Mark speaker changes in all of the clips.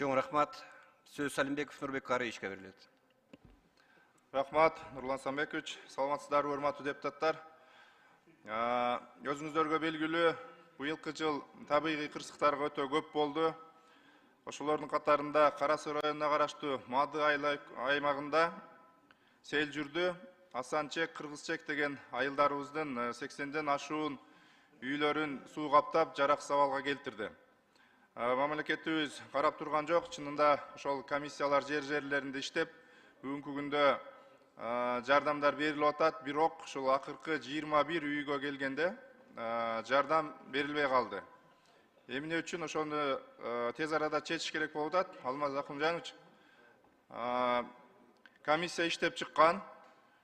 Speaker 1: Чоң рахмат. Сөз Салимбеков Нурбек Карыевичке берилет.
Speaker 2: Рахмат, Нурлан Самбекович. Саламатсыздарбы, урматтуу депутаттар. Өзүңүздөргө белгилүү, быйылкы жыл табигый кырсыктарга өтө көп болду. Ошолордун катарында Кара Суу районуна караштуу Мады аймагында сел жүрдү. Асанчек, Кыргызчек деген айылдарыбыздын 80ден ашуун үйлөрүн суу каптап, жараксыз абалга келтирди. Мамлекетибиз карап турган жок, чынында ошол комиссиялар жерлеринде иштеп, бүгүнкү күндө жардамдар берилип атат, бирок ушул акыркы 21 үйгө келгенде жардам берилбей калды. Эмне үчүн ошону тез арада чечиш керек болуп атат. Алмаз Акымжанович, комиссия иштеп чыккан.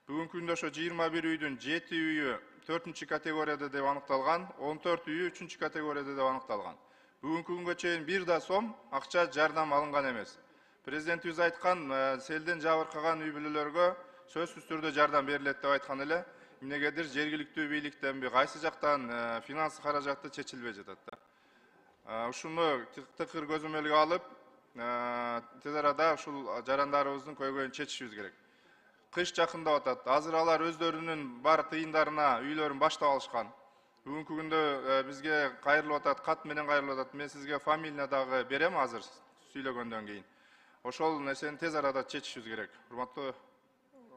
Speaker 2: Бүгүнкү күндө ошо 21 үйдүн 7 үйү 4-чү категорияда деп аныкталган, 14 үйү 3-чү категорияда деп аныкталган. Бүгүнкү күнгө чейин бир да сом акча жардам алынган эмес. Президентибиз айткан, селден жабыркаган үй бүлөлөргө сөзсүз түрдө жардам берилет деп айткан эле. Эмнегедир жергиликтүү бийликтенби, кайсы жактан финанс каражаты чечилбей жатат да. Ушуну тыкыр көзөмөлгө алып, тез арада ушул жарандарыбыздын көйгөйүн чечишибиз керек. Кыш жакындап атат. Азыр алар өздөрүнүн бар тыйындарына үйлөрүн баштап алышкан. Бүгүнкү күндө бизге кайрылып атат, кат менен кайрылып атат. Мен сизге фамилия дагы берем азыр сүйлөгөндөн кийин. Ошол нерсени тез арада чечишибиз керек. Урматтуу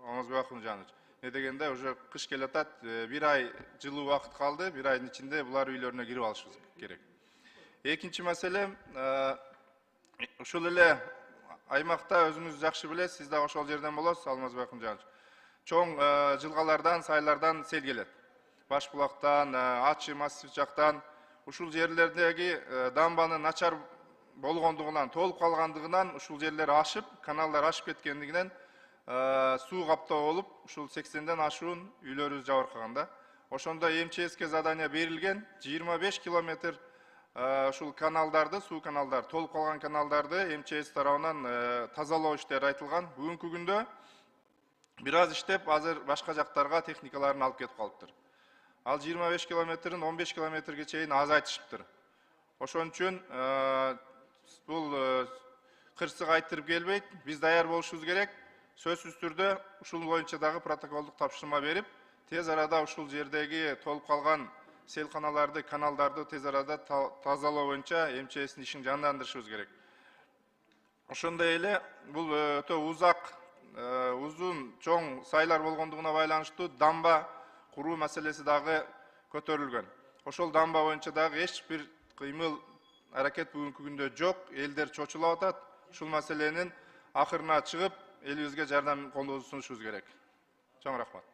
Speaker 2: Алмазбек Акымжанович. Не дегенде уже кыш келе атат, бир ай жылуу убакыт калды, бир айдын ичинде булар үйлөрүнө кирип алышыбыз керек. Экинчи маселе, ушул эле аймакта өзүңүз жакшы билесиз, сиз да ошол жерден болосуз, Алмазбек Акымжанович. Чоң жылгалардан, сайлардан сел келет. Башбулактан, Ачы массив жактан, ушул жерлердеги дамбанын начар болгондугунан, толуп калгандыгынан, ушул жерлер ашып, каналдар ашып кеткендигинен суу каптоо болуп, ушул 80ден ашуун үйлөрүбүз жабыркаган да. Ошондо МЧСке задание берилген, 25 километр ушул каналдарды, суу каналдар, толуп калган каналдарды МЧС тарабынан тазалоо иштери айтылган. Бүгүнкү күндө бир аз иштеп, азыр башка жактарга техникаларын алып кетип калыптыр. Ал 25 километрин 15 километрге чейин азайтышыптыр. Ошон үчүн бул кырсык айттырып келбейт, биз даяр болушубуз керек. Сөзсүз түрдө ушул боюнча дагы протоколдук тапшырма берип, тез арада ушул жердеги толуп калган сел каналдарды, каналдарды тез арада тазалоо боюнча МЧСтин ишин жандандырышыбыз керек. Ошондой эле бул өтө узун, чоң сайлар болгондугуна байланыштуу дамба куруу маселеси дагы көтөрүлгөн. Ошол дамба боюнча дагы эч бир кыймыл аракет бүгүнкү күндө жок, элдер чочулап атат. Ушул маселенин акырына чыгып, элибизге жардам колдоо сунушубуз керек. Чоң рахмат.